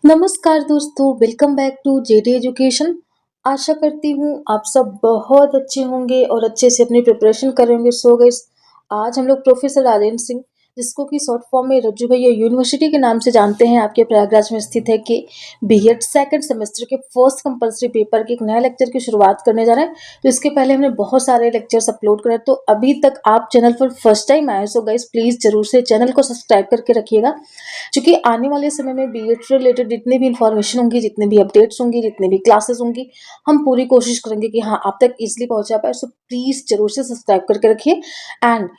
नमस्कार दोस्तों, welcome back to JD education. आशा करती हूँ आप सब बहुत अच्छे होंगे और अच्छे से अपनी प्रिपरेशन कर रहे होंगे। सो गाइस, आज हम लोग प्रोफेसर राजेंद्र सिंह, जिसको कि शॉर्ट फॉर्म में रज्जू भैया यूनिवर्सिटी के नाम से जानते हैं, आपके प्रयागराज में स्थित है, कि बीएड सेकंड सेमेस्टर के फर्स्ट कंपलसरी पेपर के एक नया लेक्चर की शुरुआत करने जा रहे हैं। तो इसके पहले हमने बहुत सारे लेक्चर्स अपलोड करे, तो अभी तक आप चैनल पर फर्स्ट टाइम आए सो गाइस प्लीज जरूर से चैनल को सब्सक्राइब करके रखिएगा, क्योंकि आने वाले समय में बीएड से रिलेटेड जितनी भी इंफॉर्मेशन होंगी, जितने भी अपडेट्स होंगी, जितने भी क्लासेस होंगी, हम पूरी कोशिश करेंगे कि हाँ आप तक इजिली पहुंचा पाए। सो प्लीज जरूर से सब्सक्राइब करके रखिए। एंड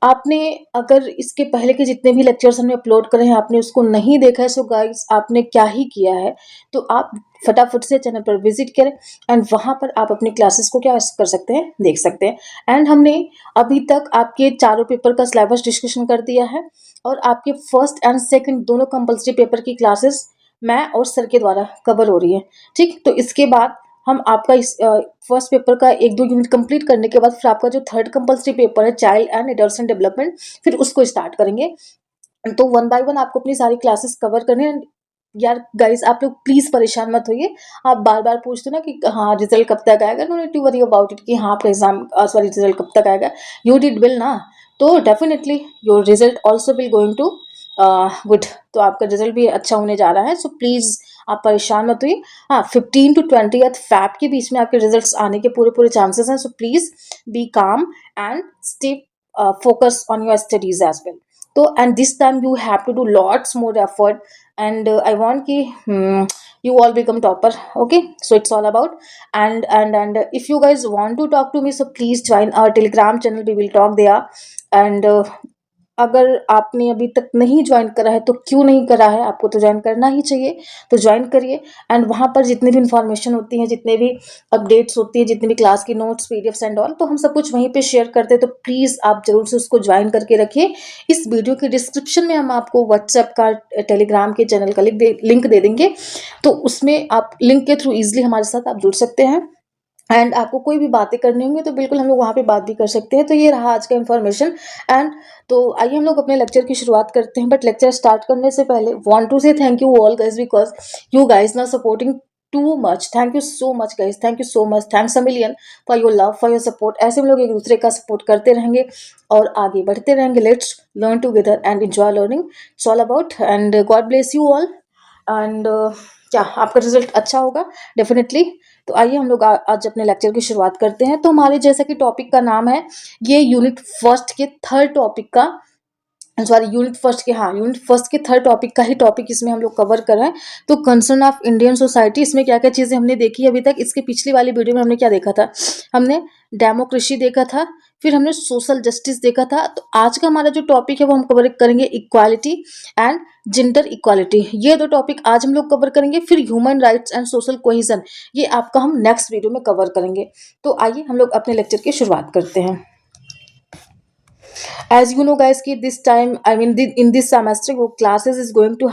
आपने अगर इसके पहले के जितने भी लेक्चर्स हमने अपलोड करे हैं आपने उसको नहीं देखा है, सो गाइस आपने क्या ही किया है, तो आप फटाफट से चैनल पर विजिट करें एंड वहां पर आप अपनी क्लासेस को क्या कर सकते हैं, देख सकते हैं। एंड हमने अभी तक आपके चारों पेपर का सिलेबस डिस्कशन कर दिया है और आपके फर्स्ट एंड सेकंड दोनों कंपलसरी पेपर की क्लासेस मैं और सर के द्वारा कवर हो रही है। ठीक, तो इसके बाद हम आपका इस फर्स्ट पेपर का एक दो यूनिट कंप्लीट करने के बाद फिर आपका जो थर्ड कंपलसरी पेपर है चाइल्ड एंड एडल्ट डेवलपमेंट, फिर उसको स्टार्ट करेंगे। तो वन बाय वन आपको अपनी सारी क्लासेस कवर करने हैं। यार गाइस, आप लोग प्लीज परेशान मत होइए। आप बार बार पूछते हो ना कि हाँ रिजल्ट कब तक आएगा, no need to worry about it कि हाँ आपका एग्जाम सॉरी रिजल्ट कब तक आएगा। यू डिड वेल ना, तो definitely your result also will going to good, तो आपका रिजल्ट भी अच्छा होने जा रहा है। सो प्लीज आप परेशान मत हुई। हाँ, 15 to 20 फैब के बीच में आपके रिजल्ट्स आने के पूरे पूरे चांसेस हैं। So please be calm and stay focus on your studies as well. तो and this time you have to do lots more effort and I want कि you all become topper. Okay, so it's all about and if you guys want to talk to me, so please join our telegram channel, we will talk there. And अगर आपने अभी तक नहीं join करा है तो क्यों नहीं करा है, आपको तो ज्वाइन करना ही चाहिए, तो ज्वाइन करिए। एंड वहाँ पर जितनी भी इंफॉर्मेशन होती है, जितने भी अपडेट्स होती है, जितने भी क्लास की नोट्स पीडीएफ्स एंड ऑल, तो हम सब कुछ वहीं पे शेयर करते हैं। तो प्लीज़ आप जरूर से उसको ज्वाइन करके रखिए। इस वीडियो के डिस्क्रिप्शन में हम आपको व्हाट्सएप का, टेलीग्राम के चैनल का लिंक दे देंगे, तो उसमें आप लिंक के थ्रू ईजिली हमारे साथ आप जुड़ सकते हैं। एंड आपको कोई भी बातें करनी होंगी तो बिल्कुल हम लोग वहाँ पे बात भी कर सकते हैं। तो ये रहा आज का इन्फॉर्मेशन। एंड तो आइए हम लोग अपने लेक्चर की शुरुआत करते हैं। बट लेक्चर स्टार्ट करने से पहले वांट टू से thank you all guys, because you guys now supporting too much. Thank you so much guys, thank you so much, thanks a million for your love, for your support. ऐसे हम लोग एक दूसरे का support करते रहेंगे और आगे बढ़ते रहेंगे। Let's learn together and enjoy learning, it's all about. And God bless you all. And क्या आपका रिजल्ट अच्छा होगा डेफिनेटली। तो आइए हम लोग आज अपने लेक्चर की शुरुआत करते हैं। तो हमारे जैसा कि टॉपिक का नाम है, ये यूनिट फर्स्ट के थर्ड टॉपिक का, सॉरी यूनिट फर्स्ट के थर्ड टॉपिक का ही टॉपिक इसमें हम लोग कवर कर रहे हैं। तो कंसर्न ऑफ इंडियन सोसाइटी, इसमें क्या क्या चीज़ें हमने देखी अभी तक। इसके पिछली वाली वीडियो में हमने क्या देखा था, हमने डेमोक्रेसी देखा था, फिर हमने सोशल जस्टिस देखा था। तो आज का हमारा जो टॉपिक है वो हम कवर करेंगे इक्वालिटी एंड जेंडर इक्वालिटी। ये दो टॉपिक आज हम लोग कवर करेंगे। फिर human rights and social cohesion, ये आपका हम नेक्स्ट वीडियो में कवर करेंगे। तो आइए हम लोग अपने लेक्चर की शुरुआत करते हैं। As you know guys कि this time I mean in this semester your classes is going to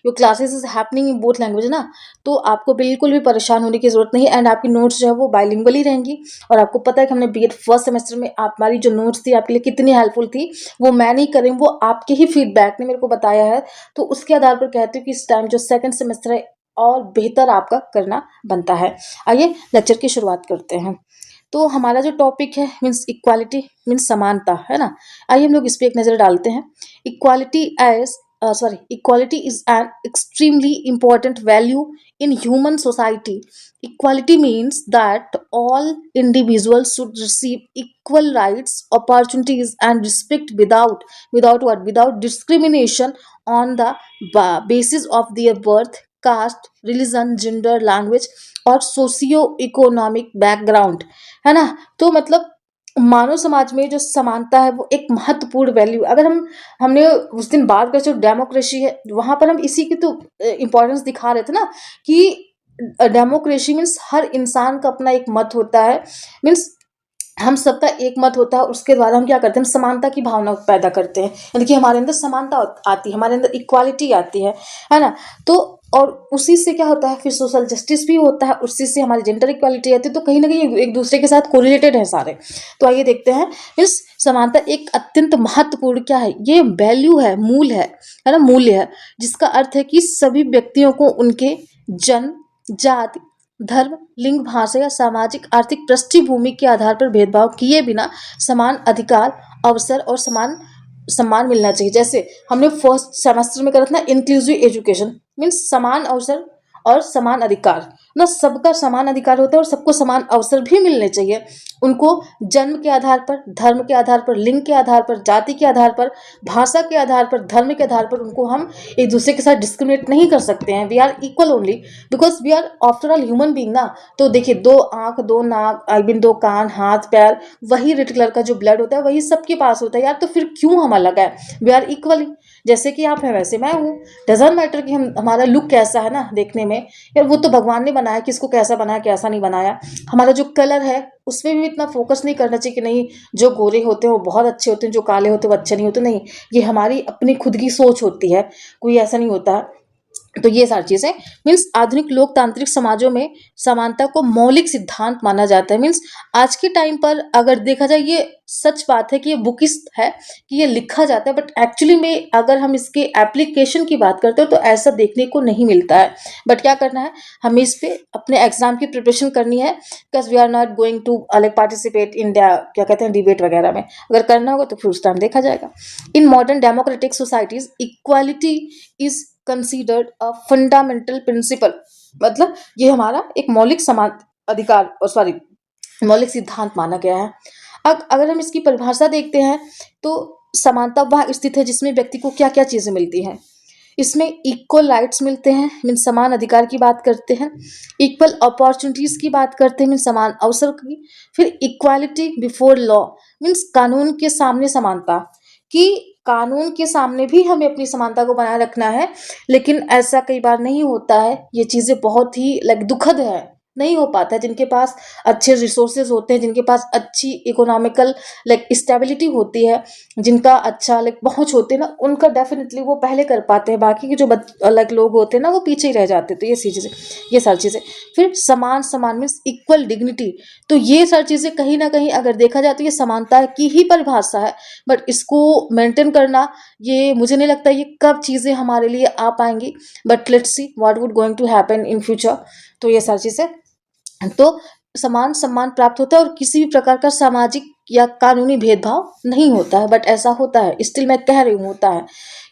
your classes is happening in both language ना, तो आपको बिल्कुल भी परेशान होने की जरूरत नहीं है। एंड आपकी नोट्स जो है वो बाइलिंगुअल ही रहेंगी। और आपको पता है कि हमने बीएड फर्स्ट सेमेस्टर में हमारी जो नोट्स थी आपके लिए कितनी हेल्पफुल थी, वो मैं नहीं कर रही हूँ, वो आपके ही फीडबैक ने मेरे को बताया है। तो उसके आधार पर कहती हूँ कि इस टाइम जो सेकंड सेमेस्टर है और बेहतर आपका करना बनता है। आइए लेक्चर की शुरुआत करते हैं। तो हमारा जो टॉपिक है मीन्स इक्वालिटी, मीन्स समानता, है ना। आइए हम लोग इस पे एक नज़र डालते हैं। Equality is an extremely important value in human society. Equality means that all individuals should receive equal rights, opportunities and respect without discrimination on the basis of their birth, caste, religion, gender, language और socio economic background, है ना। तो मतलब मानव समाज में जो समानता है वो एक महत्वपूर्ण वैल्यू। अगर हमने उस दिन बात कर, जो डेमोक्रेसी है वहां पर हम इसी की तो इम्पोर्टेंस दिखा रहे थे ना, कि डेमोक्रेसी मीन्स हर इंसान का अपना एक मत होता है, मीन्स हम सबका एक मत होता है। उसके द्वारा हम क्या करते हैं, हम समानता की भावना पैदा करते हैं, यानी कि हमारे अंदर समानता आती है, हमारे अंदर इक्वालिटी आती है ना। तो और उसी से क्या होता है, फिर सोशल जस्टिस भी होता है, उसी से हमारी जेंडर इक्वालिटी आती है। तो कहीं ना कहीं एक दूसरे के साथ कोरिलेटेड है सारे। तो आइए देखते हैं, मीन्स समानता एक अत्यंत महत्वपूर्ण क्या है, ये वैल्यू है, मूल है ना, मूल्य है, जिसका अर्थ है कि सभी व्यक्तियों को उनके जन्म, जाति, धर्म, लिंग, भाषा या सामाजिक आर्थिक पृष्ठभूमि के आधार पर भेदभाव किए बिना समान अधिकार, अवसर और समान सम्मान मिलना चाहिए। जैसे हमने फर्स्ट सेमेस्टर में करा था ना, इंक्लूसिव एजुकेशन मीन्स समान अवसर और समान अधिकार ना, सबका समान अधिकार होता है और सबको समान अवसर भी मिलने चाहिए। उनको जन्म के आधार पर, धर्म के आधार पर, लिंग के आधार पर, जाति के आधार पर, भाषा के आधार पर, धर्म के आधार पर उनको हम एक दूसरे के साथ डिस्क्रिमिनेट नहीं कर सकते हैं। We are equal only because we are after all human being ना। तो देखिए, दो आंख, दो नाक, आई मीन दो कान, हाथ, पैर, वही रेड कलर का जो ब्लड होता है वही सबके पास होता है यार। तो फिर क्यों हम अलग है? वी आर इक्वली, जैसे कि आप हैं वैसे मैं हूँ। डजंट मैटर कि हम हमारा लुक कैसा है ना देखने में, यार वो तो भगवान ने बनाया, किसको कैसा बनाया कैसा नहीं बनाया। हमारा जो कलर है उसमें भी इतना फोकस नहीं करना चाहिए कि नहीं जो गोरे होते हैं वो बहुत अच्छे होते हैं, जो काले होते हैं वो अच्छे नहीं होते। नहीं, ये हमारी अपनी खुद की सोच होती है, कोई ऐसा नहीं होता। तो ये सारी चीजें, मीन्स आधुनिक लोकतांत्रिक समाजों में समानता को मौलिक सिद्धांत माना जाता है। मीन्स आज के टाइम पर अगर देखा जाए, ये सच बात है कि ये बुकिस्ट है कि ये लिखा जाता है, बट एक्चुअली में अगर हम इसके एप्लीकेशन की बात करते हो तो ऐसा देखने को नहीं मिलता है। बट क्या करना है, हमें इस पे अपने एग्जाम की प्रिपरेशन करनी है, because we are not going to like participate in क्या कहते हैं डिबेट वगैरह में। अगर करना होगा तो फिर उस टाइम देखा जाएगा। In modern democratic societies equality is considered a fundamental principle, मतलब ये हमारा एक मौलिक समान अधिकार और सॉरी मौलिक सिद्धांत माना गया है। अब अगर हम इसकी परिभाषा देखते हैं तो समानता वह स्थित है जिसमें व्यक्ति को क्या क्या चीजें मिलती हैं। इसमें इक्वल राइट्स मिलते हैं, मीन समान अधिकार की बात करते हैं। इक्वल अपॉर्चुनिटीज की बात करते हैं, मीन समान अवसर की। फिर इक्वालिटी बिफोर लॉ, मीन्स कानून के सामने समानता, कि कानून के सामने भी हमें अपनी समानता को बनाए रखना है। लेकिन ऐसा कई बार नहीं होता है, ये चीजें बहुत ही लाइक दुखद है, नहीं हो पाता है। जिनके पास अच्छे रिसोर्सेज होते हैं, जिनके पास अच्छी इकोनॉमिकल लाइक स्टेबिलिटी होती है, जिनका अच्छा लाइक पहुंच होती है ना, उनका डेफिनेटली वो पहले कर पाते हैं। बाकी के जो लाइक लोग होते हैं ना वो पीछे ही रह जाते हैं। तो ये सारी चीजें। फिर समान, समान मीन्स इक्वल डिग्निटी। तो ये सारी चीजें कहीं ना कहीं अगर देखा जाए तो ये समानता की ही परिभाषा है। बट इसको मेंटेन करना, ये मुझे नहीं लगता ये कब चीजें हमारे लिए आ पाएंगी। But let's see what would going to happen in future. तो ये सारी चीजें, तो समान सम्मान प्राप्त होता है और किसी भी प्रकार का सामाजिक या कानूनी भेदभाव नहीं होता है। बट ऐसा होता है, स्टिल मैं कह रही हूँ होता है।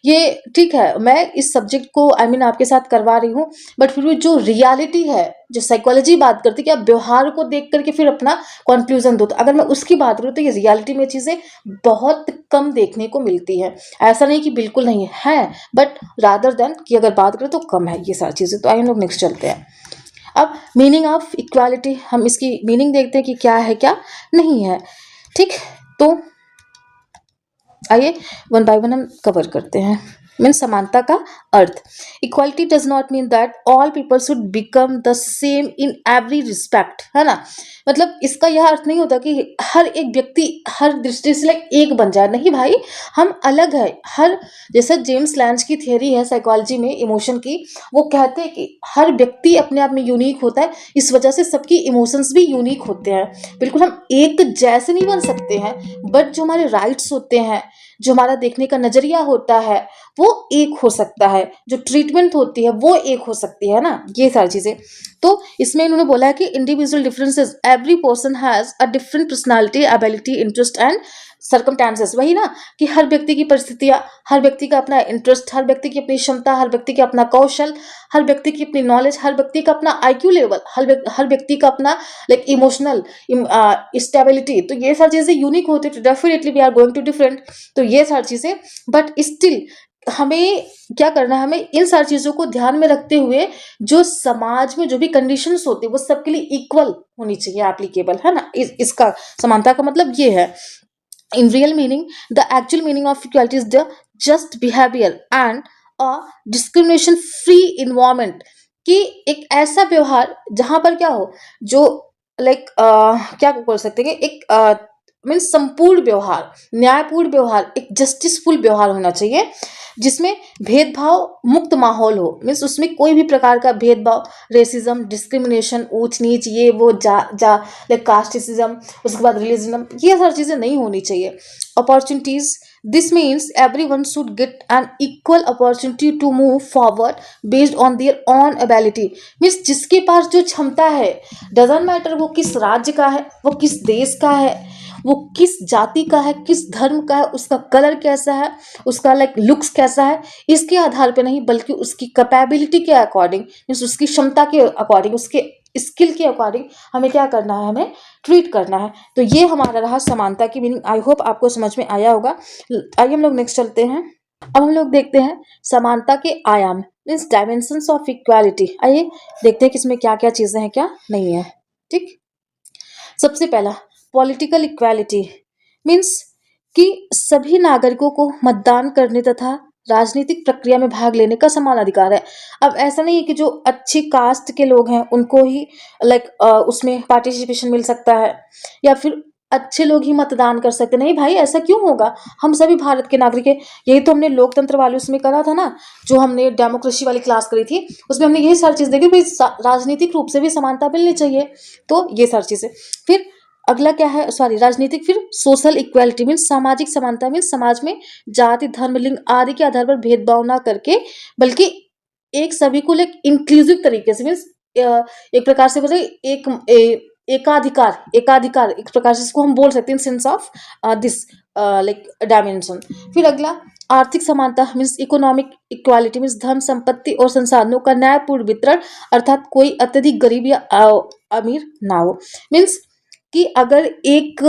ये ठीक है, मैं इस सब्जेक्ट को आई मीन आपके साथ करवा रही हूँ, बट फिर भी जो रियलिटी है, जो साइकोलॉजी बात करती है कि आप व्यवहार को देख करके फिर अपना कंक्लूजन दो, तो अगर मैं उसकी बात करूँ तो ये रियलिटी में चीजें बहुत कम देखने को मिलती है। ऐसा नहीं कि बिल्कुल नहीं है, बट रादर देन कि अगर बात करें तो कम है ये सारी चीजें। तो आइए हम लोग नेक्स्ट चलते हैं। अब मीनिंग ऑफ इक्वालिटी, हम इसकी मीनिंग देखते हैं कि क्या है क्या नहीं है। ठीक, तो आइए वन बाय वन हम कवर करते हैं। मीन समानता का अर्थ, equality does not mean that all people should become the same in every respect, है ना। मतलब इसका यह अर्थ नहीं होता कि हर एक व्यक्ति हर दृष्टि से लाइक एक बन जाए, नहीं भाई, हम अलग है। हर, जैसा जेम्स लैंज की थियरी है साइकोलॉजी में इमोशन की, वो कहते हैं कि हर व्यक्ति अपने आप में यूनिक होता है, इस वजह से सबकी इमोशंस भी यूनिक होते हैं। बिल्कुल हम एक जैसे नहीं बन सकते हैं, बट जो हमारे राइट्स होते हैं, जो हमारा देखने का नजरिया होता है वो एक हो सकता है, जो ट्रीटमेंट होती है वो एक हो सकती है ना, ये सारी चीजें। तो इसमें इन्होंने बोला है कि individual differences, every person has a different personality, ability, interest and circumstances. वही ना कि हर व्यक्ति की परिस्थितियां, हर व्यक्ति का अपना इंटरेस्ट, हर व्यक्ति की अपनी क्षमता, हर व्यक्ति का अपना कौशल, हर व्यक्ति की अपनी नॉलेज, हर व्यक्ति का अपना आईक्यू लेवल, हर व्यक्ति का अपना लाइक इमोशनल स्टेबिलिटी। तो ये सारी चीजें यूनिक होती है, तो definitely we are going to different. तो ये सारी चीजें, बट स्टिल हमें क्या करना है, हमें इन सारी चीजों को ध्यान में रखते हुए जो समाज में जो भी कंडीशंस होती है वो सबके लिए इक्वल होनी चाहिए, एप्लीकेबल, है ना। इसका समानता का मतलब ये है। In real meaning, the actual meaning of equality is the just behavior and a discrimination free environment, कि एक ऐसा व्यवहार जहां पर क्या हो, जो लाइक क्या बोल सकते हैं कि एक मीन्स संपूर्ण व्यवहार, न्यायपूर्ण व्यवहार, एक जस्टिसफुल व्यवहार होना चाहिए जिसमें भेदभाव मुक्त माहौल हो। मीन्स उसमें कोई भी प्रकार का भेदभाव, रेसिज्म, डिस्क्रिमिनेशन, ऊंच नीच, ये वो, जा जा लाइक कास्टिज्म, उसके बाद रिलीजन, ये सारी चीज़ें नहीं होनी चाहिए। Opportunities, this means everyone should get an equal opportunity to move forward based on their own ability. Means जिसके पास जो क्षमता है, डजेंट मैटर वो किस राज्य का है, वो किस देश का है, वो किस जाति का है, किस धर्म का है, उसका कलर कैसा है, उसका लाइक लुक्स कैसा है, इसके आधार पे नहीं बल्कि उसकी कैपेबिलिटी के अकॉर्डिंग, मीन्स उसकी क्षमता के अकॉर्डिंग, उसके स्किल के अकॉर्डिंग हमें क्या करना है, हमें ट्रीट करना है। तो ये हमारा रहा समानता की मीनिंग। आई होप आपको समझ में आया होगा। आइए हम लोग नेक्स्ट चलते हैं। अब हम लोग देखते हैं समानता के आयाम, मीन्स डायमेंशंस ऑफ इक्वालिटी। आइए देखते हैं कि इसमें क्या क्या चीजें हैं, क्या नहीं है। ठीक, सबसे पहला पॉलिटिकल इक्वालिटी मीन्स कि सभी नागरिकों को मतदान करने तथा राजनीतिक प्रक्रिया में भाग लेने का समान अधिकार है। अब ऐसा नहीं है कि जो अच्छी कास्ट के लोग हैं उनको ही लाइक उसमें पार्टिसिपेशन मिल सकता है, या फिर अच्छे लोग ही मतदान कर सकते, नहीं भाई, ऐसा क्यों होगा। हम सभी भारत के नागरिक हैं। यही तो हमने लोकतंत्र वाले उसमें करा था ना, जो हमने डेमोक्रेसी वाली क्लास करी थी, उसमें हमने यही सारी चीज देखी भाई, राजनीतिक रूप से भी समानता मिलनी चाहिए। तो ये सारी चीजें। फिर अगला क्या है, सॉरी राजनीतिक, फिर सोशल इक्वालिटी मीन्स सामाजिक समानता, मीन्स समाज में जाति, धर्म, लिंग आदि के आधार पर भेदभाव ना करके बल्कि एक सभी को एक इंक्लूसिव तरीके से, मीन्स एक प्रकार से बोले एकाधिकार, एकाधिकार एक प्रकार से इसको हम बोल सकते हैं, sense of this like dimension. फिर अगला आर्थिक समानता मीन्स इकोनॉमिक इक्वालिटी, मीन्स धन, संपत्ति और संसाधनों का न्यायपूर्ण वितरण, अर्थात कोई अत्यधिक गरीब या अमीर ना हो। मीन्स कि अगर एक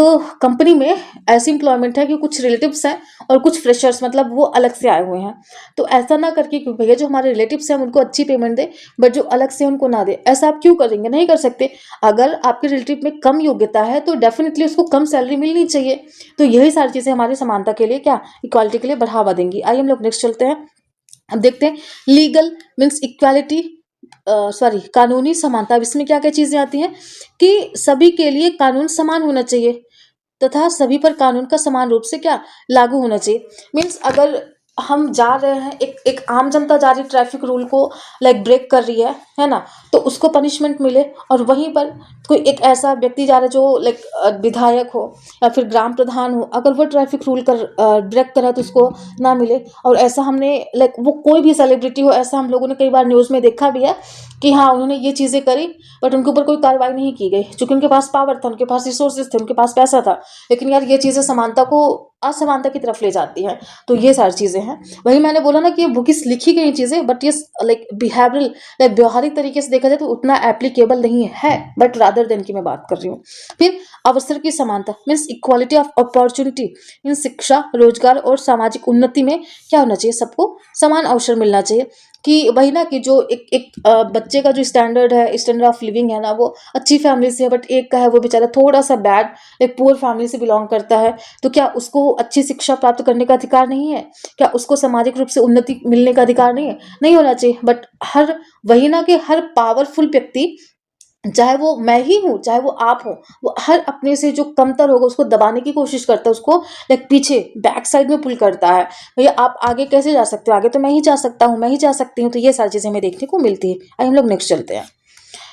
कंपनी में ऐसी एम्प्लॉयमेंट है कि कुछ रिलेटिव्स हैं और कुछ फ्रेशर्स, मतलब वो अलग से आए हुए हैं, तो ऐसा ना करके कि भैया जो हमारे रिलेटिव्स हैं हम उनको अच्छी पेमेंट दे, बट जो अलग से उनको ना दे, ऐसा आप क्यों करेंगे, नहीं कर सकते। अगर आपके रिलेटिव में कम योग्यता है तो डेफिनेटली उसको कम सैलरी मिलनी चाहिए। तो यही सारी चीज़ें हमारी समानता के लिए, क्या इक्वालिटी के लिए बढ़ावा देंगी। आइए हम लोग नेक्स्ट चलते हैं। अब देखते हैं लीगल मीन्स इक्वालिटी, सॉरी कानूनी समानता। अब इसमें क्या क्या चीजें आती हैं कि सभी के लिए कानून समान होना चाहिए तथा सभी पर कानून का समान रूप से क्या लागू होना चाहिए। मीन्स अगर हम जा रहे हैं, एक एक आम जनता जा रही ट्रैफिक रूल को लाइक ब्रेक कर रही है ना, तो उसको पनिशमेंट मिले, और वहीं पर कोई एक ऐसा व्यक्ति जा रहा है जो लाइक विधायक हो या फिर ग्राम प्रधान हो, अगर वो ट्रैफिक रूल कर ब्रेक करा तो उसको ना मिले। और ऐसा हमने लाइक वो कोई भी सेलिब्रिटी हो, ऐसा हम लोगों ने कई बार न्यूज़ में देखा भी है कि हाँ उन्होंने ये चीज़ें करी बट उनके ऊपर कोई कार्रवाई नहीं की गई, क्योंकि उनके पास पावर था, उनके पास रिसोर्सेज थे, उनके पास पैसा था। लेकिन यार ये चीज़ें समानता को असमानता की तरफ ले जाती हैं। तो ये सारी चीज़ें हैं। वही मैंने बोला ना कि ये बुकिस लिखी गई चीज़ें, बट ये लाइक बिहेवियरल, लाइक व्यवहारिक तरीके से देखा जाए तो उतना एप्लीकेबल नहीं है, बट रादर देन की मैं बात कर रही हूँ। फिर अवसर की समानता means equality of opportunity, means शिक्षा, रोजगार और सामाजिक उन्नति में क्या होना चाहिए, सबको समान अवसर मिलना चाहिए। कि वही ना कि जो एक एक बच्चे का जो स्टैंडर्ड है, स्टैंडर्ड ऑफ लिविंग है ना, वो अच्छी फैमिली से है, बट एक का है वो बेचारा थोड़ा सा बैड एक पुअर फैमिली से बिलोंग करता है, तो क्या उसको अच्छी शिक्षा प्राप्त करने का अधिकार नहीं है, क्या उसको सामाजिक रूप से उन्नति मिलने का अधिकार नहीं है, नहीं होना चाहिए। बट हर वही ना कि हर पावरफुल व्यक्ति, चाहे वो मैं ही हूँ चाहे वो आप हो, वो हर अपने से जो कमतर होगा उसको दबाने की कोशिश करता है, उसको लाइक पीछे बैक साइड में पुल करता है। भैया आप आगे कैसे जा सकते हो, आगे तो मैं ही जा सकता हूँ, मैं ही जा सकती हूँ। तो ये सारी चीजें हमें देखने को मिलती है। आइए हम लोग नेक्स्ट चलते हैं।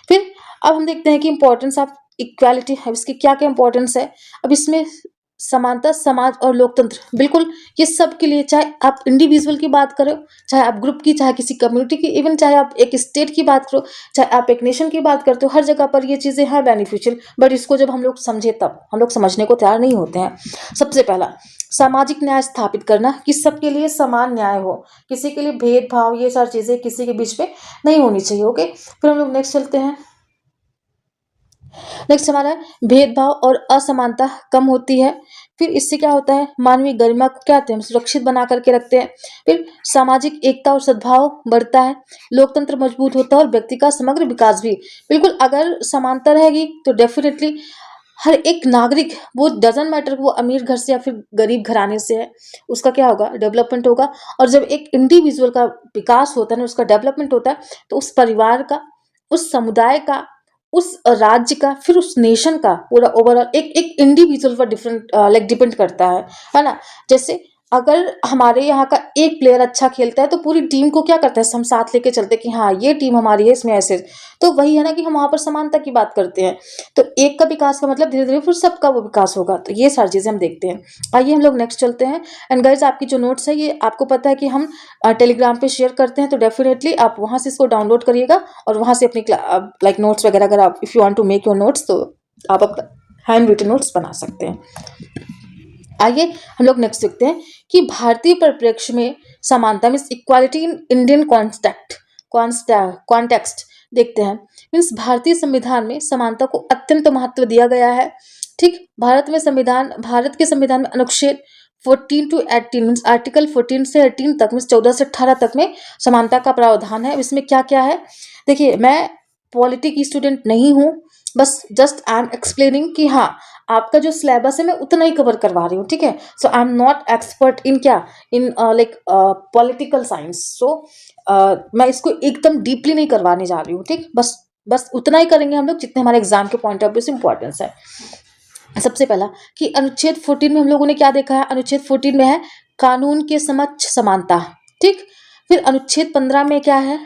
फिर अब हम देखते हैं कि इंपॉर्टेंस ऑफ इक्वालिटी है, इसकी क्या क्या इंपॉर्टेंस है। अब इसमें समानता, समाज और लोकतंत्र, बिल्कुल ये सब के लिए, चाहे आप इंडिविजुअल की बात करो, चाहे आप ग्रुप की, चाहे किसी कम्युनिटी की, इवन चाहे आप एक स्टेट की बात करो, चाहे आप एक नेशन की बात करते हो, हर जगह पर ये चीज़ें हैं बेनिफिशियल। बट इसको जब हम लोग समझे तब हम लोग समझने को तैयार नहीं होते हैं। सबसे पहला सामाजिक न्याय स्थापित करना, कि सबके लिए समान न्याय हो, किसी के लिए भेदभाव, ये सारी चीज़ें किसी के बीच में नहीं होनी चाहिए। ओके, फिर हम लोग नेक्स्ट चलते हैं। नेक्स्ट हमारा है भेदभाव और असमानता कम होती है। फिर इससे क्या होता है, मानवीय गरिमा को क्या कहते हैं, हम सुरक्षित बना करके रखते हैं। फिर सामाजिक एकता और सद्भाव बढ़ता है, लोकतंत्र मजबूत होता है और व्यक्ति का समग्र विकास भी। बिल्कुल अगर समानता रहेगी तो डेफिनेटली हर एक नागरिक, वो डजेंट मैटर वो अमीर घर से या फिर गरीब घराने से है, उसका क्या होगा, डेवलपमेंट होगा। और जब एक इंडिविजुअल का विकास होता है ना, उसका डेवलपमेंट होता है, तो उस परिवार का, उस समुदाय का, उस राज्य का, फिर उस नेशन का पूरा ओवरऑल एक एक इंडिविजुअल पर डिफरेंट लाइक डिपेंड करता है ना। जैसे अगर हमारे यहाँ का एक प्लेयर अच्छा खेलता है तो पूरी टीम को क्या करता है, हम साथ लेके चलते हैं कि हाँ ये टीम हमारी है, इसमें ऐसे। तो वही है ना कि हम वहाँ पर समानता की बात करते हैं। तो एक का विकास का मतलब धीरे धीरे फिर सबका वो विकास होगा। तो ये सारी चीज़ें हम देखते हैं। आइए हम लोग नेक्स्ट चलते हैं। एंड गाइज, आपकी जो नोट्स है ये आपको पता है कि हम टेलीग्राम पे शेयर करते हैं, तो डेफिनेटली आप वहाँ से इसको डाउनलोड करिएगा और वहाँ से अपनी लाइक नोट्स वगैरह, अगर आप if you want to make your notes, तो आप अपना हैंड रिटन नोट्स बना सकते हैं। आइए हम लोग नेक्स्ट देखते हैं कि भारतीय परिप्रेक्ष्य में समानता means equality in Indian context देखते हैं। मीन्स भारतीय संविधान में समानता को अत्यंत महत्व दिया गया है। ठीक, भारत के संविधान में अनुच्छेद 14 to 18 मीन्स आर्टिकल 14 से 18 तक मीन्स 14 से 18 तक में समानता का प्रावधान है। इसमें क्या क्या है देखिए, मैं पॉलिटी की स्टूडेंट नहीं हूँ, बस जस्ट आई एम एक्सप्लेनिंग कि हाँ आपका जो सिलेबस है मैं उतना ही कवर करवा रही हूँ। ठीक है, so I am not expert in क्या, in like political science. So मैं इसको एकदम डीपली नहीं करवाने जा रही हूँ। ठीक, बस बस उतना ही करेंगे हम लोग जितने हमारे एग्जाम के पॉइंट ऑफ व्यू से इंपॉर्टेंस है। सबसे पहला कि अनुच्छेद 14 में हम लोगों ने क्या देखा है, अनुच्छेद 14 में है कानून के समक्ष समानता। ठीक, फिर अनुच्छेद 15 में क्या है,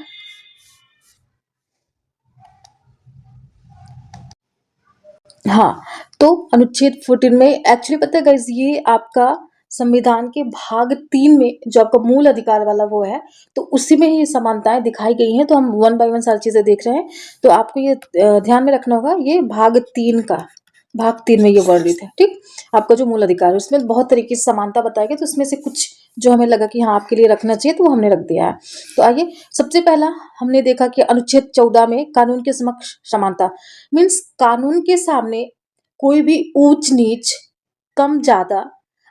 हाँ, तो अनुच्छेद 14 में एक्चुअली पता है गाइज, ये आपका संविधान के भाग 3 में जो आपका मूल अधिकार वाला वो है, तो उसी में ही ये समानताएं दिखाई गई हैं। तो हम वन बाय वन सारी चीजें देख रहे हैं, तो आपको ये ध्यान में रखना होगा, ये भाग 3 में ये वर्णित है। ठीक, आपका जो मूल अधिकार है उसमें बहुत तरीके से समानता बताया गया, तो उसमें से कुछ जो हमें लगा कि हाँ आपके लिए रखना चाहिए तो वो हमने रख दिया है। तो आइए, सबसे पहला हमने देखा कि अनुच्छेद 14 में कानून के समक्ष समानता मीन्स कानून के सामने कोई भी ऊंच नीच, कम ज्यादा,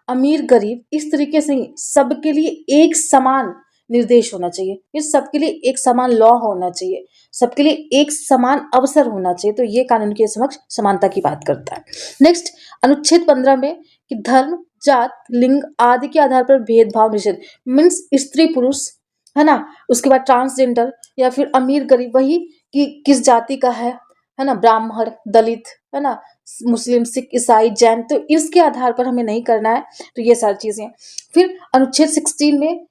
अमीर गरीब, इस तरीके से ही सबके लिए एक समान निर्देश होना चाहिए। ये सबके लिए एक समान लॉ होना चाहिए, सबके लिए एक समान अवसर होना चाहिए। तो ये कानून के समक्ष समानता की बात करता है। नेक्स्ट, अनुच्छेद 15 में कि धर्म, जात, लिंग आदि के आधार पर भेदभाव निषेध मीन्स स्त्री पुरुष, है ना, उसके बाद ट्रांसजेंडर या फिर अमीर गरीब, वही कि किस जाति का है ना, ब्राह्मण, दलित, है ना, मुस्लिम, सिख, ईसाई, जैन, तो इसके आधार पर हमें नहीं करना है। तो ये सारी चीजें। फिर अनुच्छेद 16 में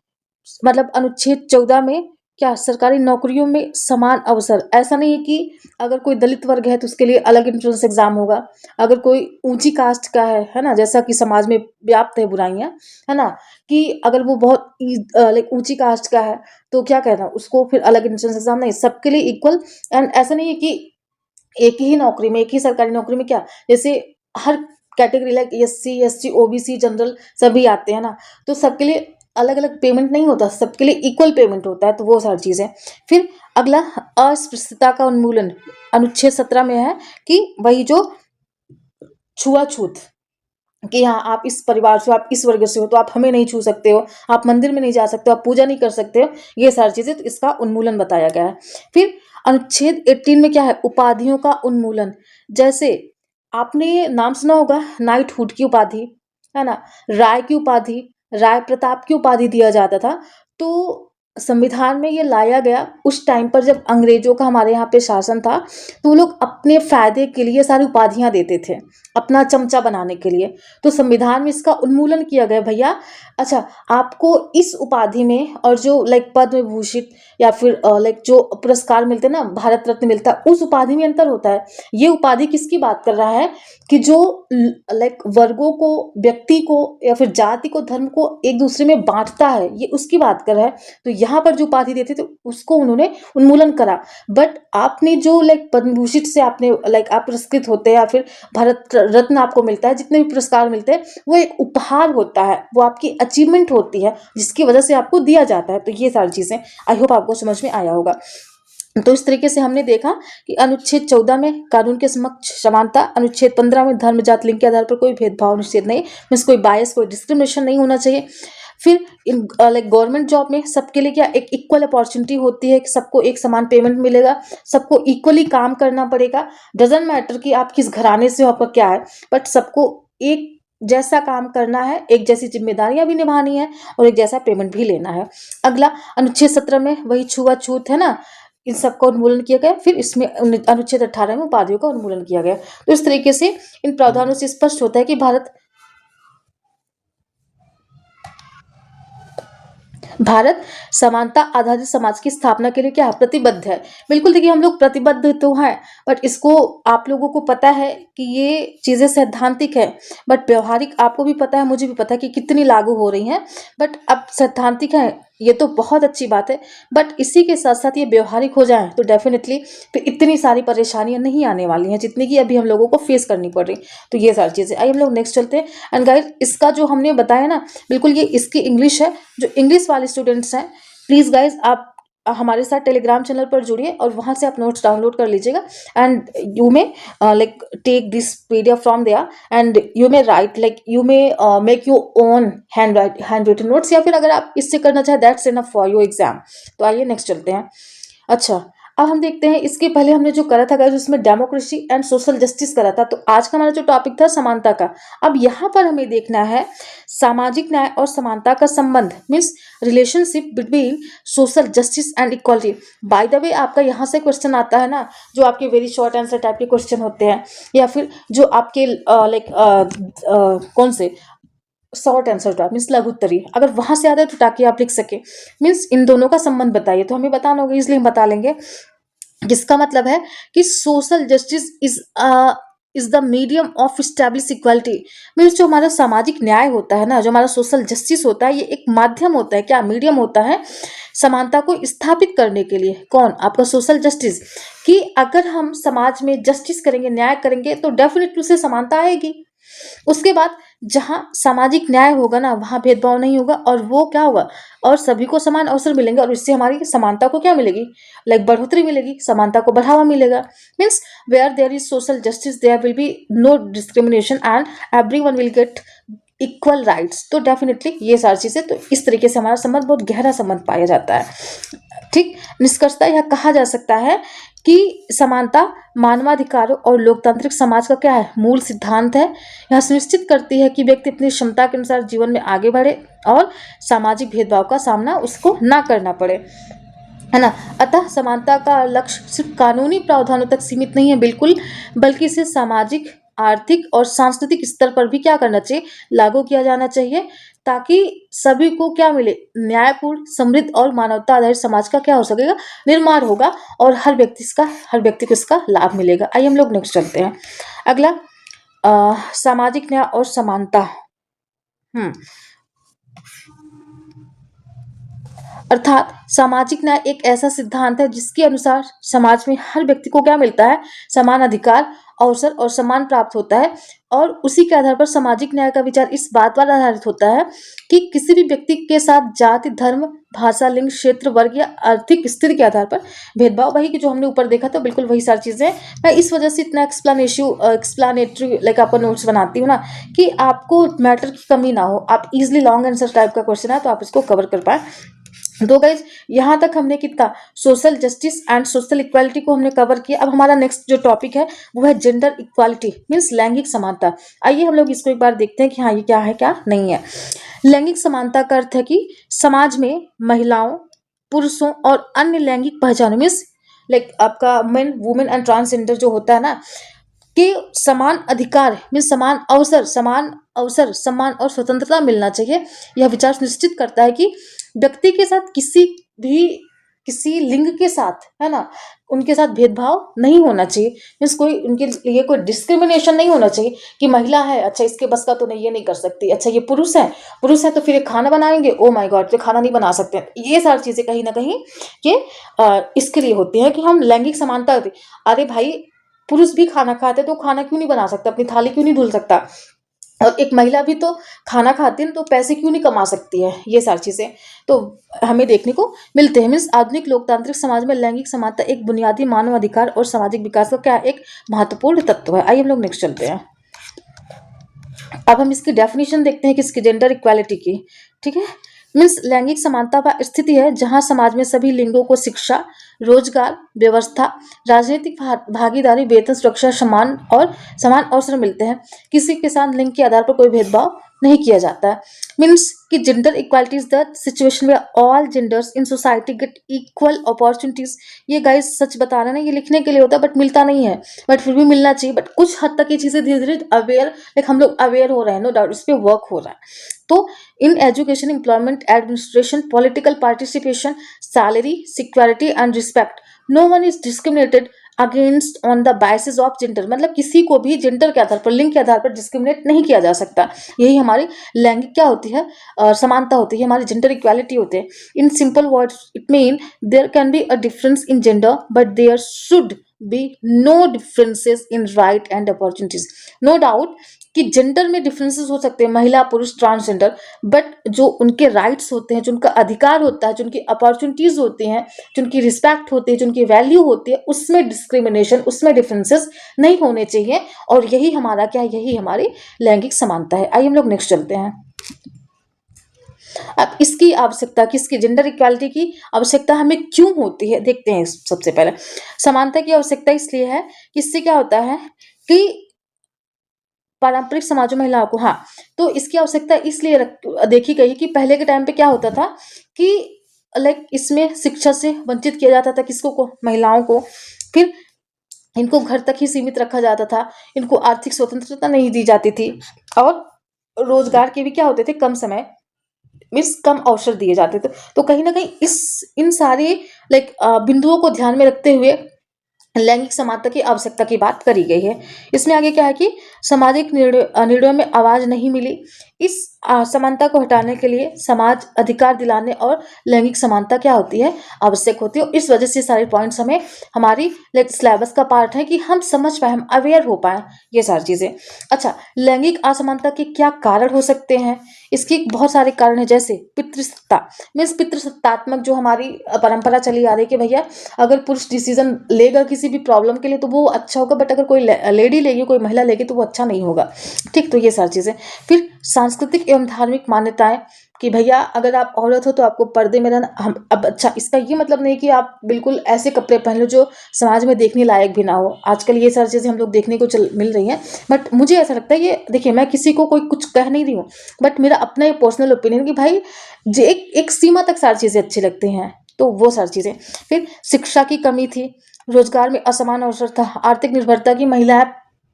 मतलब अनुच्छेद 14 में क्या, सरकारी नौकरियों में समान अवसर। ऐसा नहीं है कि अगर कोई दलित वर्ग है तो उसके लिए अलग एंट्रेंस एग्जाम होगा, अगर कोई ऊंची कास्ट का है ना, जैसा कि समाज में व्याप्त है बुराइयां, है ना, कि अगर वो बहुत लाइक ऊंची कास्ट का है तो क्या कहना, उसको फिर अलग एंट्रेंस एग्जाम नहीं, सबके लिए इक्वल। एंड ऐसा नहीं है कि एक ही नौकरी में, एक ही सरकारी नौकरी में क्या, जैसे हर category like SC ST OBC general सभी आते हैं ना, तो सबके लिए अलग अलग पेमेंट नहीं होता, सबके लिए इक्वल पेमेंट होता है। तो वो सारी चीजें। फिर अगला, अस्पृश्यता का उन्मूलन अनुच्छेद 17 में है कि वही जो छुआछूत, कि हाँ आप इस परिवार से हो, आप इस वर्ग से हो तो आप हमें नहीं छू सकते हो, आप मंदिर में नहीं जा सकते हो, आप पूजा नहीं कर सकते हो, ये सारी चीजें, तो इसका उन्मूलन बताया गया है। फिर अनुच्छेद 18 में क्या है, उपाधियों का उन्मूलन। जैसे आपने नाम सुना होगा नाइटहुड की उपाधि, है ना, राय की उपाधि, राय प्रताप की उपाधि दिया जाता था। तो संविधान में ये लाया गया उस टाइम पर जब अंग्रेजों का हमारे यहाँ पे शासन था, तो वो लोग अपने फायदे के लिए सारी उपाधियां देते थे, अपना चमचा बनाने के लिए। तो संविधान में इसका उन्मूलन किया गया, भैया अच्छा आपको इस उपाधि में, और जो लाइक पद्म विभूषित या फिर लाइक जो पुरस्कार मिलते हैं ना, भारत रत्न मिलता है, उस उपाधि में अंतर होता है। ये उपाधि किसकी बात कर रहा है कि जो लाइक वर्गों को, व्यक्ति को या फिर जाति को, धर्म को एक दूसरे में बांटता है, ये उसकी बात कर रहा है। तो यहाँ पर जो उपाधि देते थे उसको उन्होंने उन्मूलन करा। बट आपने जो लाइक पद्म भूषित से आपने लाइक आप पुरस्कृत होते हैं या फिर भारत रत्न आपको मिलता है, जितने भी पुरस्कार मिलते हैं वो एक उपहार होता है, वो आपकी अचीवमेंट होती है जिसकी वजह से आपको दिया जाता है। तो ये सारी चीजें आई होप आपको समझ में आया होगा। तो इस तरीके से हमने देखा कि अनुच्छेद 14 में कानून के समक्ष समानता, अनुच्छेद 15 में धर्म, जात, लिंग के आधार पर कोई भेदभाव निषेध नहीं, मीन्स कोई बायस, कोई डिस्क्रिमिनेशन नहीं होना चाहिए। फिर इन लाइक गवर्नमेंट जॉब में सबके लिए क्या, एक इक्वल अपॉर्चुनिटी होती है कि सबको एक समान पेमेंट मिलेगा, सबको इक्वली काम करना पड़ेगा। डजेंट मैटर कि आप किस घराने से हो, आपका क्या है, बट सबको एक जैसा काम करना है, एक जैसी जिम्मेदारियां भी निभानी है और एक जैसा पेमेंट भी लेना है। अगला, अनुच्छेद 17 में वही छुआछूत है ना, इन सब का उन्मूलन किया गया। फिर इसमें अनुच्छेद 18 में उपाधियों का उन्मूलन किया गया। तो इस तरीके से इन प्रावधानों से स्पष्ट होता है कि भारत समानता आधारित समाज की स्थापना के लिए क्या है, प्रतिबद्ध है। बिल्कुल, देखिए हम लोग प्रतिबद्ध तो हैं, बट इसको आप लोगों को पता है कि ये चीजें सैद्धांतिक है, बट व्यवहारिक आपको भी पता है, मुझे भी पता है कि कितनी लागू हो रही हैं। बट अब सैद्धांतिक है, ये तो बहुत अच्छी बात है, बट इसी के साथ साथ ये व्यवहारिक हो जाए तो डेफिनेटली फिर इतनी सारी परेशानियां नहीं आने वाली हैं जितनी कि अभी हम लोगों को फेस करनी पड़ रही। तो ये सारी चीजें, आइए हम लोग नेक्स्ट चलते हैं। एंड गाइस, इसका जो हमने बताया ना, बिल्कुल ये इसकी इंग्लिश है। जो इंग्लिश वाले स्टूडेंट्स हैं, प्लीज गाइज आप हमारे साथ टेलीग्राम चैनल पर जुड़िए और वहां से आप नोट्स डाउनलोड कर लीजिएगा। And you may like take this PDF from there and you may write, like you may make your own handwritten notes, या फिर अगर आप इससे करना चाहे that's enough for your exam. तो आइए नेक्स्ट चलते हैं। अच्छा, अब हम देखते हैं, इसके पहले हमने जो करा था गाइस उसमें डेमोक्रेसी एंड सोशल जस्टिस करा था। तो आज का हमारा जो टॉपिक था समानता का। अब यहाँ पर हमें देखना है सामाजिक न्याय और समानता का संबंध, means relationship between social justice and equality. By the way, आपका यहाँ से क्वेश्चन आता है ना, जो आपके वेरी शॉर्ट आंसर टाइप के क्वेश्चन होते हैं, या फिर जो आपके लाइक कौन से शॉर्ट आंसर टाइप मीन्स लघु उत्तरी, अगर वहां से आता है तो ताकि आप लिख सके, मीन्स इन दोनों का संबंध बताइए। तो हमें बताना होगा, इसलिए हम बता लेंगे। जिसका मतलब है कि social justice is the medium of establish equality. Means जो हमारा सामाजिक न्याय होता है ना, जो हमारा सोशल जस्टिस होता है, ये एक माध्यम होता है, क्या मीडियम होता है समानता को स्थापित करने के लिए। कौन? आपका सोशल जस्टिस। कि अगर हम समाज में जस्टिस करेंगे, न्याय करेंगे, तो डेफिनेटली उससे समानता आएगी। उसके बाद जहां सामाजिक न्याय होगा ना, वहां भेदभाव नहीं होगा, और वो क्या होगा, और सभी को समान अवसर मिलेंगे, और इससे हमारी समानता को क्या मिलेगी, लाइक बढ़ोतरी मिलेगी, समानता को बढ़ावा मिलेगा। Means where there is social justice there will be no discrimination and everyone will get equal rights. तो डेफिनेटली ये सारी चीजें, तो इस तरीके से हमारा संबंध बहुत गहरा संबंध पाया जाता है। ठीक, निष्कर्षतः यह कहा जा सकता है कि समानता मानवाधिकारों और लोकतांत्रिक समाज का क्या है, मूल सिद्धांत है। यह सुनिश्चित करती है कि व्यक्ति अपनी क्षमता के अनुसार जीवन में आगे बढ़े और सामाजिक भेदभाव का सामना उसको ना करना पड़े, है ना। अतः समानता का लक्ष्य सिर्फ कानूनी प्रावधानों तक सीमित नहीं है, बिल्कुल, बल्कि इसे सामाजिक, आर्थिक और सांस्कृतिक स्तर पर भी क्या करना चाहिए, लागू किया जाना चाहिए, ताकि सभी को क्या मिले, न्यायपूर्ण, समृद्ध और मानवता आधारित समाज का क्या हो सकेगा, निर्माण होगा, और हर व्यक्ति को इसका लाभ मिलेगा। आइए हम लोग नेक्स्ट चलते हैं। अगला सामाजिक न्याय और समानता। अर्थात सामाजिक न्याय एक ऐसा सिद्धांत है जिसके अनुसार समाज में हर व्यक्ति को क्या मिलता है, समान अधिकार, अवसर और सम्मान प्राप्त होता है। और उसी के आधार पर सामाजिक न्याय का विचार इस बात पर आधारित होता है कि किसी भी व्यक्ति के साथ जाति, धर्म, भाषा, लिंग, क्षेत्र, वर्ग या आर्थिक स्थिति के आधार पर भेदभाव, वही कि जो हमने ऊपर देखा था, बिल्कुल वही सारी चीजें। मैं इस वजह से इतना एक्सप्लानेटरी लाइक आपका नोट्स बनाती हूँ ना, कि आपको मैटर की कमी ना हो, आप इजिली लॉन्ग आंसर टाइप का क्वेश्चन है तो आप इसको कवर कर पाए। तो गाइज, यहाँ तक हमने कितना social justice and social equality को हमने कवर किया। अब हमारा नेक्स्ट जो टॉपिक है वो है जेंडर इक्वालिटी, मीन्स लैंगिक समानता। आइए हम लोग इसको एक बार देखते हैं कि हाँ ये क्या है, क्या नहीं है। लैंगिक समानता का अर्थ है कि समाज में महिलाओं, पुरुषों और अन्य लैंगिक पहचानों, मीन्स लाइक आपका मेन, वुमेन एंड ट्रांसजेंडर जो होता है ना, कि समान अधिकार मीन्स समान अवसर, सम्मान और स्वतंत्रता मिलना चाहिए। यह विचार सुनिश्चित करता है कि व्यक्ति के साथ किसी लिंग के साथ, है ना, उनके साथ भेदभाव नहीं होना चाहिए। मीन्स कोई उनके लिए कोई डिस्क्रिमिनेशन नहीं होना चाहिए कि महिला है, अच्छा इसके बस का तो नहीं, ये नहीं कर सकती, अच्छा ये पुरुष है तो फिर ये खाना बनाएंगे, ओ माय गॉड तो खाना नहीं बना सकते। ये सारी चीजें कहीं ना कहीं कि इसके लिए होती है कि हम लैंगिक समानता। अरे भाई, पुरुष भी खाना खाते तो खाना क्यों नहीं बना सकता, अपनी थाली क्यों नहीं धुल सकता, और एक महिला भी तो खाना खाती है तो पैसे क्यों नहीं कमा सकती है। ये सारी चीजें तो हमें देखने को मिलते हैं। मीन्स आधुनिक लोकतांत्रिक समाज में लैंगिक समानता एक बुनियादी मानव अधिकार और सामाजिक विकास का क्या एक महत्वपूर्ण तत्व है। आइए हम लोग नेक्स्ट चलते हैं। अब हम इसकी डेफिनेशन देखते हैं किसकी, जेंडर इक्वालिटी की। ठीक है, मीन्स लैंगिक समानता वह स्थिति है जहां समाज में सभी लिंगों को शिक्षा, रोजगार, व्यवस्था, राजनीतिक भागीदारी, वेतन, सुरक्षा, समान अवसर मिलते हैं। किसी के साथ लिंग के आधार पर कोई भेदभाव नहीं किया जाता है। मीन्स कि gender equality is the situation में all genders in society get equal opportunities. ये गाइस सच बता रहे हैं ना, ये लिखने के लिए होता है बट मिलता नहीं है, बट फिर भी मिलना चाहिए। बट कुछ हद तक ये चीजें धीरे धीरे अवेयर, लाइक हम लोग अवेयर हो रहे हैं, नो डाउट इस पे वर्क हो रहा है। तो in education, employment, administration, political participation, salary, security and respect, no one is discriminated against on the basis of gender. मतलब किसी को भी जेंडर के आधार पर, लिंग के आधार पर डिस्क्रिमिनेट नहीं किया जा सकता। यही हमारी लैंगिक क्या होती है, समानता होती है, हमारी जेंडर इक्वालिटी होती है। In simple words it mean there can be a difference in gender but there should be no differences in right and opportunities. No doubt कि जेंडर में डिफरेंसेस हो सकते हैं, महिला, पुरुष, ट्रांसजेंडर, बट जो उनके राइट्स होते हैं, जो उनका अधिकार होता है, जो उनकी अपॉर्चुनिटीज होती हैं, जो उनकी रिस्पेक्ट होती है, जो उनकी वैल्यू होती है, उसमें डिस्क्रिमिनेशन, उसमें डिफरेंसेस नहीं होने चाहिए। और यही हमारा क्या है, यही हमारी लैंगिक समानता है। आइए हम लोग नेक्स्ट चलते हैं। अब इसकी आवश्यकता, किसकी, जेंडर इक्वालिटी की आवश्यकता हमें क्यों होती है, देखते हैं। सबसे पहले समानता की आवश्यकता इसलिए है कि इससे क्या होता है कि पारंपरिक समाजों में महिलाओं को, हाँ, तो इसकी आवश्यकता इसलिए देखी गई कि पहले के टाइम पे क्या होता था कि लाइक इसमें शिक्षा से वंचित किया जाता था, किसको को, महिलाओं को। फिर इनको घर तक ही सीमित रखा जाता था, इनको आर्थिक स्वतंत्रता नहीं दी जाती थी, और रोजगार के भी क्या होते थे, कम समय, मीन्स कम अवसर दिए जाते थे। तो कहीं ना कहीं इन सारे लाइक बिंदुओं को ध्यान में रखते हुए लैंगिक समानता की आवश्यकता की बात करी गई है। इसमें आगे क्या है कि सामाजिक निर्णयों में आवाज नहीं मिली। इस समानता को हटाने के लिए समाज अधिकार दिलाने और लैंगिक समानता क्या होती है, आवश्यक होती है। इस वजह से सारे पॉइंट्स हमें हमारी सिलेबस का पार्ट है कि हम समझ पाए, हम अवेयर हो पाए ये सारी चीजें। अच्छा, लैंगिक असमानता के क्या कारण हो सकते हैं? इसके बहुत सारे कारण है, जैसे पितृसत्ता, मीन्स पितृसत्तात्मक जो हमारी परंपरा चली आ रही है कि भैया अगर पुरुष डिसीजन लेगा किसी भी प्रॉब्लम के लिए तो वो अच्छा होगा, बट अगर कोई लेडी लेगी, कोई महिला लेगी तो वो अच्छा नहीं होगा। ठीक, तो ये सारी चीजें। फिर सांस्कृतिक एवं धार्मिक मान्यताएं कि भैया अगर आप औरत हो तो आपको पर्दे में रहना। हम अब, अच्छा, इसका ये मतलब नहीं कि आप बिल्कुल ऐसे कपड़े पहन लो जो समाज में देखने लायक भी ना हो। आजकल ये सारी चीजें हम लोग देखने को मिल रही हैं, बट मुझे ऐसा लगता है, ये देखिए मैं किसी को कोई कुछ कह नहीं रही हूँ, बट मेरा अपना एक पर्सनल ओपिनियन कि भाई एक सीमा तक सारी चीजें अच्छी लगती हैं, तो वो सारी चीजें। फिर शिक्षा की कमी थी, रोजगार में असमान अवसर था, आर्थिक निर्भरता की, महिलाएं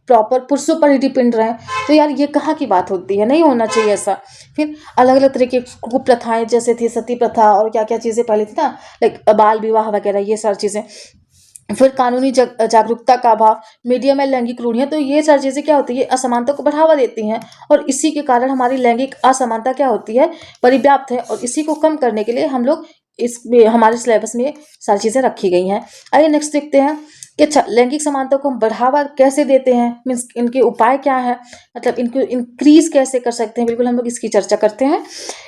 प्रॉपर पुरुषों पर ही डिपेंड रहे, तो यार ये कहाँ की बात होती है, नहीं होना चाहिए ऐसा। फिर अलग अलग तरह की कुप्रथाएं जैसे थी सती प्रथा और क्या क्या चीजें पहले थी ना, लाइक बाल विवाह वगैरह, ये सारी चीजें। फिर कानूनी जागरूकता का अभाव, मीडिया में लैंगिक रूढ़ियां, तो ये सारी चीजें क्या होती है, असमानता को बढ़ावा देती हैं, और इसी के कारण हमारी लैंगिक असमानता क्या होती है, परिव्याप्त है। और इसी को कम करने के लिए हम लोग इसमें हमारे सिलेबस में सारी चीजें रखी गई हैं। आइए नेक्स्ट देखते हैं कि अच्छा, लैंगिक समानता को हम बढ़ावा कैसे देते हैं, मीन्स इनके उपाय क्या है, मतलब इनको इंक्रीज कैसे कर सकते हैं, बिल्कुल हम लोग इसकी चर्चा करते हैं।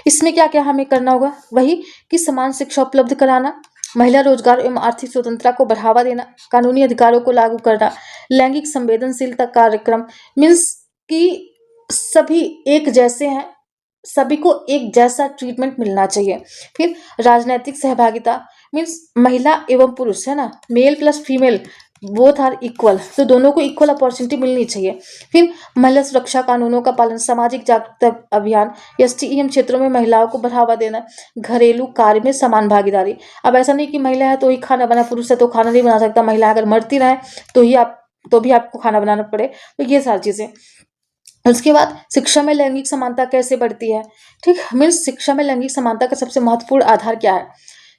इसमें क्या क्या हमें करना होगा, वही कि समान शिक्षा उपलब्ध कराना, महिला रोजगार एवं आर्थिक स्वतंत्रता को बढ़ावा देना, कानूनी अधिकारों को लागू करना, लैंगिक संवेदनशीलता कार्यक्रम, मीन्स कि सभी एक जैसे हैं, सभी को एक जैसा ट्रीटमेंट मिलना चाहिए। फिर राजनीतिक सहभागिता, मीन्स महिला एवं पुरुष है ना, male plus female both are equal, तो दोनों को इक्वल अपॉर्चुनिटी मिलनी चाहिए। फिर महिला सुरक्षा कानूनों का पालन, सामाजिक जागरूकता अभियान, एसटीईएम क्षेत्रों में महिलाओं को बढ़ावा देना, घरेलू कार्य में समान भागीदारी। अब ऐसा नहीं कि महिला है तो ही खाना बना, पुरुष है तो खाना नहीं बना सकता, महिला अगर मरती रहे तो भी आपको खाना बनाना पड़े, तो ये सारी चीजें। उसके बाद शिक्षा में लैंगिक समानता कैसे बढ़ती है, ठीक, मीन्स शिक्षा में लैंगिक समानता का सबसे महत्वपूर्ण आधार क्या है,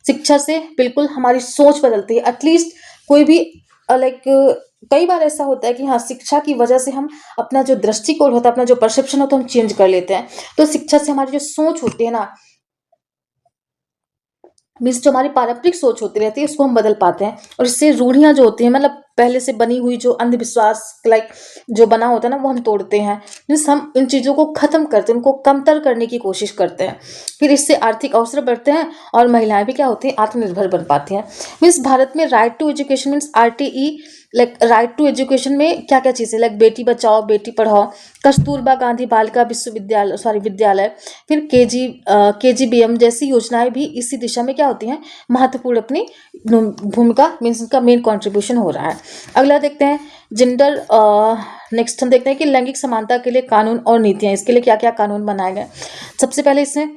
शिक्षा से बिल्कुल हमारी सोच बदलती है। एटलीस्ट कोई भी लाइक कई बार ऐसा होता है कि हाँ, शिक्षा की वजह से हम अपना जो दृष्टिकोण होता है, अपना जो परसेप्शन होता है, हम चेंज कर लेते हैं। तो शिक्षा से हमारी जो सोच होती है ना, मीन्स जो हमारी पारंपरिक सोच होती रहती है उसको हम बदल पाते हैं, और इससे रूढ़ियां जो होती हैं, मतलब पहले से बनी हुई जो अंधविश्वास लाइक जो बना होता है ना, वो हम तोड़ते हैं। मीन्स हम इन चीज़ों को खत्म करते हैं, उनको कमतर करने की कोशिश करते हैं। फिर इससे आर्थिक अवसर बढ़ते हैं और महिलाएं भी क्या होती हैं, आत्मनिर्भर बन पाती हैं। मीन्स भारत में right to education means RTE, like right to education में क्या क्या चीज़ें, लाइक बेटी बचाओ बेटी पढ़ाओ, कस्तूरबा गांधी बालिका विद्यालय, फिर KGBM जैसी योजनाएं भी इसी दिशा में क्या होती हैं, महत्वपूर्ण अपनी भूमिका, मीन्स इनका मेन कंट्रीब्यूशन हो रहा है। अगला देखते हैं जेंडर नेक्स्ट हम देखते हैं कि लैंगिक समानता के लिए कानून और नीतियां, इसके लिए क्या क्या कानून बनाए गए। सबसे पहले इसमें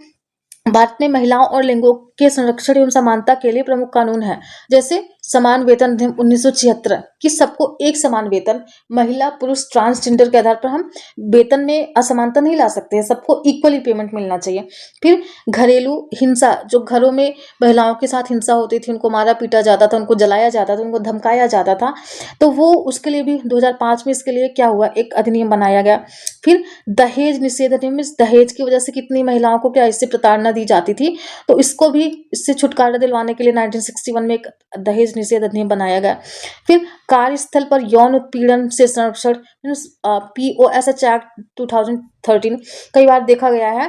भारत में महिलाओं और लिंगों के संरक्षण एवं समानता के लिए प्रमुख कानून है, जैसे समान वेतन अधिनियम 1976 कि सबको एक समान वेतन, महिला पुरुष ट्रांसजेंडर के आधार पर हम वेतन में असमानता नहीं ला सकते हैं, सबको इक्वली पेमेंट मिलना चाहिए। फिर घरेलू हिंसा, जो घरों में महिलाओं के साथ हिंसा होती थी, उनको मारा पीटा जाता था, उनको जलाया जाता था, उनको धमकाया जाता था, तो वो उसके लिए भी 2005 में इसके लिए क्या हुआ, एक अधिनियम बनाया गया। फिर दहेज निषेध अधिनियम, इस दहेज की वजह से कितनी महिलाओं को क्या इससे प्रताड़ना दी जाती थी, तो इसको भी इससे छुटकारा दिलवाने के लिए 1961 में एक दहेज निषेध अधिनियम बनाया गया। फिर कार्यस्थल पर यौन उत्पीड़न से संरक्षण, POSH एक्ट 2013, कई बार देखा गया है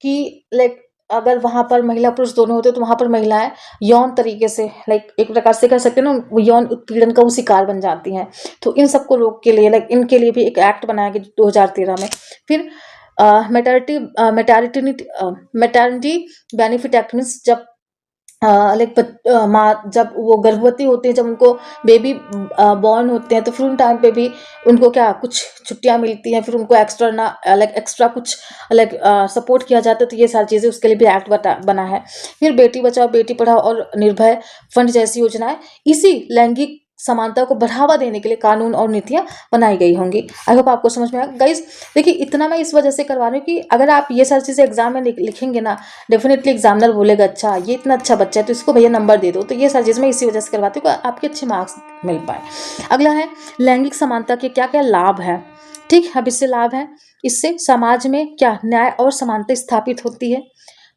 कि लाइक अगर वहां पर महिला पुरुष दोनों होते तो वहां पर महिलाएं यौन तरीके से लाइक एक प्रकार से कह सकते हैं ना, वो यौन उत्पीड़न का वो शिकार बन जाती हैं। तो इन सबको रोक के लिए लाइक इनके लिए भी एक एक्ट बनाया गया 2013 में। फिर मैटरनिटी बेनिफिट एक्ट, मीन्स जब लाइक माँ जब वो गर्भवती होती है, जब उनको बेबी बॉर्न होते हैं, तो फिर उन टाइम पे भी उनको क्या कुछ छुट्टियां मिलती हैं, फिर उनको एक्स्ट्रा कुछ लाइक सपोर्ट किया जाता है। तो ये सारी चीज़ें उसके लिए भी एक्ट बना है। फिर बेटी बचाओ बेटी पढ़ाओ और निर्भय फंड जैसी योजनाएं इसी लैंगिक समानता को बढ़ावा देने के लिए कानून और नीतियां बनाई गई होंगी। आई होप आपको समझ में आया गाइज। देखिए इतना मैं इस वजह से करवा रही हूँ कि अगर आप ये सारी चीज़ें एग्जाम में लिखेंगे ना, डेफिनेटली एग्जामिनर बोलेगा अच्छा ये इतना अच्छा बच्चा है तो इसको भैया नंबर दे दो। तो ये सारी चीज़ मैं इसी वजह से करवाती हूँ कि आपके अच्छे मार्क्स मिल पाए। अगला है लैंगिक समानता के क्या क्या लाभ है। ठीक, अब इससे लाभ है, इससे समाज में क्या न्याय और समानता स्थापित होती है।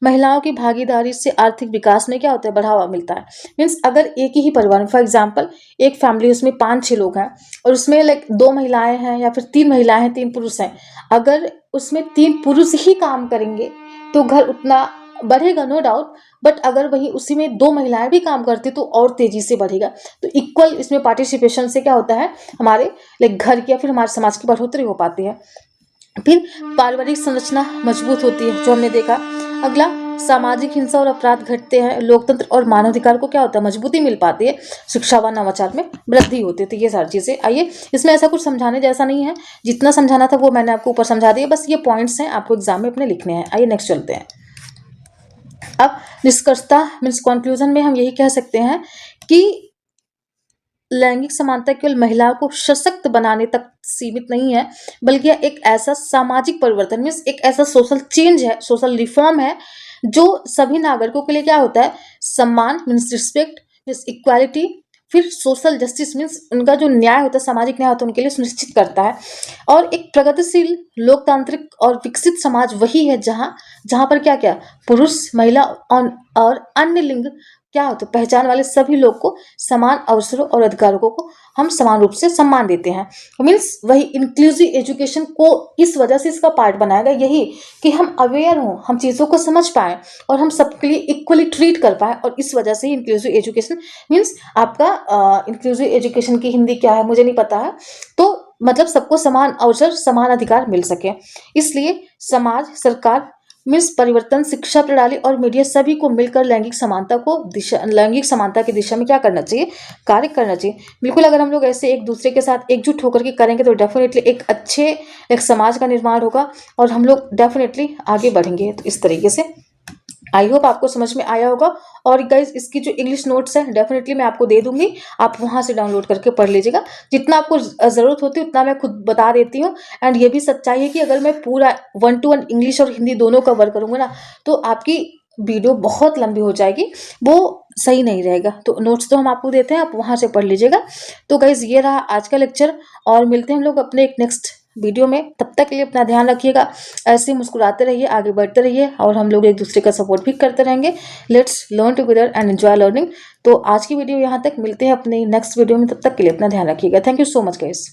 महिलाओं की भागीदारी से आर्थिक विकास में क्या होता है, बढ़ावा मिलता है। मीन्स अगर एक ही परिवार, फॉर एग्जांपल एक फैमिली उसमें 5-6 लोग हैं और उसमें लाइक 2 महिलाएं हैं या फिर 3 महिलाएं हैं 3 पुरुष हैं, अगर उसमें 3 पुरुष ही काम करेंगे तो घर उतना बढ़ेगा नो डाउट, बट अगर वही उसी में 2 महिलाएं भी काम करती तो और तेजी से बढ़ेगा। तो इक्वल इसमें पार्टिसिपेशन से क्या होता है, हमारे लाइक घर की या फिर हमारे समाज की बढ़ोतरी हो पाती है। फिर पारिवारिक संरचना मजबूत होती है, जो हमने देखा। अगला सामाजिक हिंसा और अपराध घटते हैं, लोकतंत्र और मानवाधिकार को क्या होता है, मजबूती मिल पाती है, शिक्षा व नवाचार में वृद्धि होती है। तो ये सारी चीजें, आइए इसमें ऐसा कुछ समझाने जैसा नहीं है, जितना समझाना था वो मैंने आपको ऊपर समझा दिया, बस ये पॉइंट्स हैं आपको एग्जाम में अपने लिखने हैं। आइए नेक्स्ट चलते हैं। अब निष्कर्षता मीन्स कंक्लूजन में हम यही कह सकते हैं कि लैंगिक समानता केवल महिलाओं को सशक्त बनाने तक सीमित नहीं है, बल्कि यह एक ऐसा सामाजिक परिवर्तन मीन्स एक ऐसा सोशल चेंज है, सोशल रिफॉर्म है, जो सभी नागरिकों के लिए क्या होता है, सम्मान मीन्स रिस्पेक्ट मीन्स इक्वालिटी, फिर सोशल जस्टिस मीन्स उनका जो न्याय होता है, सामाजिक न्याय होता है, उनके लिए सुनिश्चित करता है। और एक प्रगतिशील लोकतांत्रिक और विकसित समाज वही है जहाँ जहाँ पर क्या क्या पुरुष महिला और अन्य लिंग क्या होता है, पहचान वाले सभी लोग को समान अवसरों और अधिकारों को हम समान रूप से सम्मान देते हैं। मीन्स वही इंक्लूसिव एजुकेशन को इस वजह से इसका पार्ट बनाया गया, यही कि हम अवेयर हों, हम चीज़ों को समझ पाएँ और हम सबके लिए इक्वली ट्रीट कर पाएँ। और इस वजह से इंक्लूसिव एजुकेशन मीन्स आपका इंक्लूसिव एजुकेशन की हिंदी क्या है मुझे नहीं पता है, तो मतलब सबको समान अवसर समान अधिकार मिल सके। इसलिए समाज, सरकार मीन्स परिवर्तन, शिक्षा प्रणाली और मीडिया सभी को मिलकर लैंगिक समानता की दिशा में क्या करना चाहिए, कार्य करना चाहिए। बिल्कुल, अगर हम लोग ऐसे एक दूसरे के साथ एकजुट होकर के करेंगे तो डेफिनेटली एक समाज का निर्माण होगा और हम लोग डेफिनेटली आगे बढ़ेंगे। तो इस तरीके से आई होप आपको समझ में आया होगा। और गाइज इसकी जो इंग्लिश नोट्स है डेफिनेटली मैं आपको दे दूंगी, आप वहां से डाउनलोड करके पढ़ लीजिएगा। जितना आपको ज़रूरत होती है उतना मैं खुद बता देती हूँ। एंड ये भी सच्चाई है कि अगर मैं पूरा 1 to 1 इंग्लिश और हिंदी दोनों कवर करूँगा ना, तो आपकी वीडियो बहुत लंबी हो जाएगी, वो सही नहीं रहेगा। तो नोट्स तो हम आपको देते हैं, आप वहां से पढ़ लीजिएगा। तो गाइज ये रहा आज का लेक्चर, और मिलते हैं हम लोग अपने एक नेक्स्ट वीडियो में। तब तक के लिए अपना ध्यान रखिएगा, ऐसे मुस्कुराते रहिए, आगे बढ़ते रहिए और हम लोग एक दूसरे का सपोर्ट भी करते रहेंगे। Let's learn together and enjoy learning. तो आज की वीडियो यहाँ तक, मिलते हैं अपने नेक्स्ट वीडियो में, तब तक के लिए अपना ध्यान रखिएगा। Thank you so much guys.